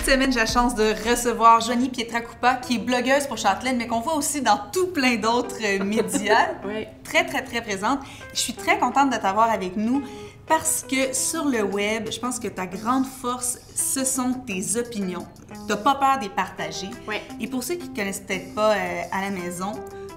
semaine, j'ai la chance de recevoir Joanie Pietracoupa, qui est blogueuse pour Châtelaine, mais qu'on voit aussi dans tout plein d'autres médias. Oui. Très présente. Je suis très contente de t'avoir avec nous parce que sur le web, je pense que ta grande force, ce sont tes opinions. T'as pas peur de les partager. Oui. Et pour ceux qui ne connaissent peut-être pas à la maison,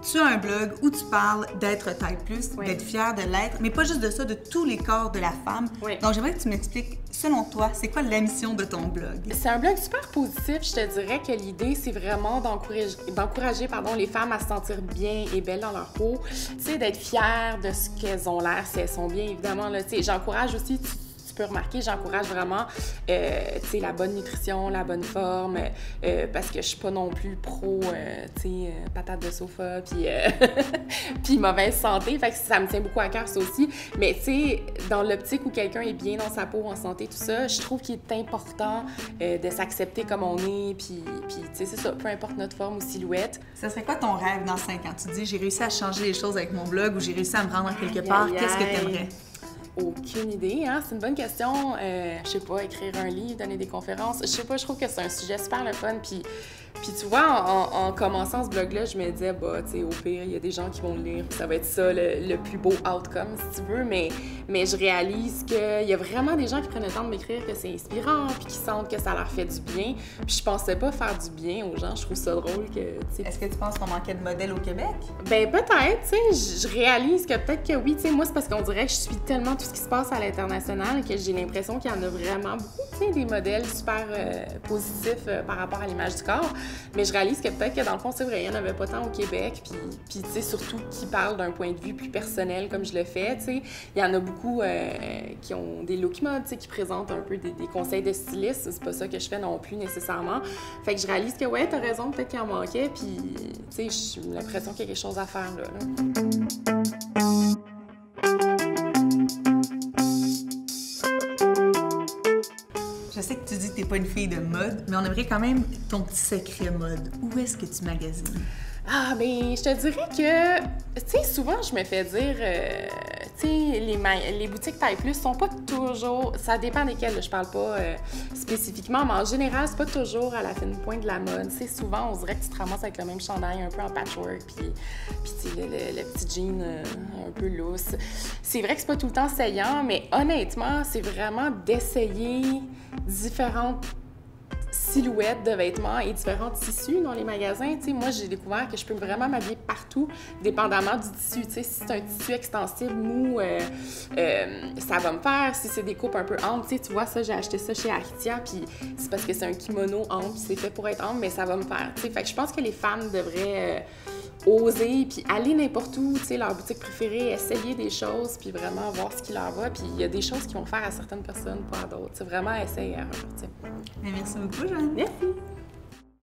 tu as un blog où tu parles d'être taille plus, oui. d'être fière de l'être, mais pas juste de ça, de tous les corps de la femme. Oui. Donc, j'aimerais que tu m'expliques, selon toi, c'est quoi la mission de ton blog? C'est un blog super positif. Je te dirais que l'idée, c'est vraiment d'encourager les femmes à se sentir bien et belles dans leur peau. Tu sais, d'être fières de ce qu'elles ont l'air, si elles sont bien, évidemment. Là, tu sais, j'encourage aussi... Tu peux remarquer, j'encourage vraiment la bonne nutrition, la bonne forme, parce que je suis pas non plus pro patate de sofa puis mauvaise santé, fait que ça me tient beaucoup à cœur ça aussi. Mais tu sais, dans l'optique où quelqu'un est bien dans sa peau, en santé, tout ça, je trouve qu'il est important de s'accepter comme on est, puis tu sais, c'est ça, peu importe notre forme ou silhouette. Ça serait quoi ton rêve dans 5 ans? Tu te dis, j'ai réussi à changer les choses avec mon blog ou j'ai réussi à me rendre quelque part, qu'est-ce que tu aimerais? Aucune idée, hein? C'est une bonne question. Je sais pas, écrire un livre, donner des conférences. Je sais pas, je trouve que c'est un sujet super le fun. Puis tu vois, en commençant ce blog-là, je me disais, bah, tu sais, au pire, il y a des gens qui vont le lire. Ça va être ça, le plus beau outcome, si tu veux. Mais je réalise qu'il y a vraiment des gens qui prennent le temps de m'écrire que c'est inspirant, puis qui sentent que ça leur fait du bien. Puis je pensais pas faire du bien aux gens. Je trouve ça drôle que, tu sais... Est-ce que tu penses qu'on manquait de modèles au Québec? Ben peut-être, tu sais. Je réalise que peut-être que oui. Tu sais, moi, c'est parce qu'on dirait que je suis tellement tout ce qui se passe à l'international que j'ai l'impression qu'il y en a vraiment beaucoup, tu sais, des modèles super positifs par rapport à l'image du corps. Mais je réalise que peut-être que dans le fond, c'est vrai, il n'y en avait pas tant au Québec. Puis tu sais, surtout qui parlent d'un point de vue plus personnel comme je le fais, tu sais. Il y en a beaucoup qui ont des look mode, tu sais, qui présentent un peu des conseils de styliste. C'est pas ça que je fais non plus nécessairement. Fait que je réalise que, ouais, t'as raison, peut-être qu'il en manquait. Puis, tu sais, j'ai l'impression qu'il y a quelque chose à faire là. Je sais que tu dis que t'es pas une fille de mode, mais on aimerait quand même ton petit secret mode. Où est-ce que tu magasines? Ah, ben, je te dirais que, tu sais, souvent, je me fais dire, tu sais, les boutiques taille plus sont pas toujours, ça dépend desquelles, là, je parle pas spécifiquement, mais en général, c'est pas toujours à la fine pointe de la mode. Tu sais, souvent, on dirait que tu te ramasses avec le même chandail, un peu en patchwork, puis tu sais, le petit jean un peu loose. C'est vrai que c'est pas tout le temps saillant, mais honnêtement, c'est vraiment d'essayer différentes silhouettes de vêtements et différents tissus dans les magasins. Tu sais, moi, j'ai découvert que je peux vraiment m'habiller partout, dépendamment du tissu. Tu sais, si c'est un tissu extensible, mou, ça va me faire. Si c'est des coupes un peu amples, tu sais, tu vois, ça, j'ai acheté ça chez Aritzia, puis c'est parce que c'est un kimono ample, c'est fait pour être ample, mais ça va me faire. Tu sais, fait que je pense que les femmes devraient oser, puis aller n'importe où, tu sais, leur boutique préférée, essayer des choses, puis vraiment voir ce qui leur va. Puis il y a des choses qui vont faire à certaines personnes, pas à d'autres. C'est vraiment essayer erreur, tu sais. Merci beaucoup, Jeanne. Merci!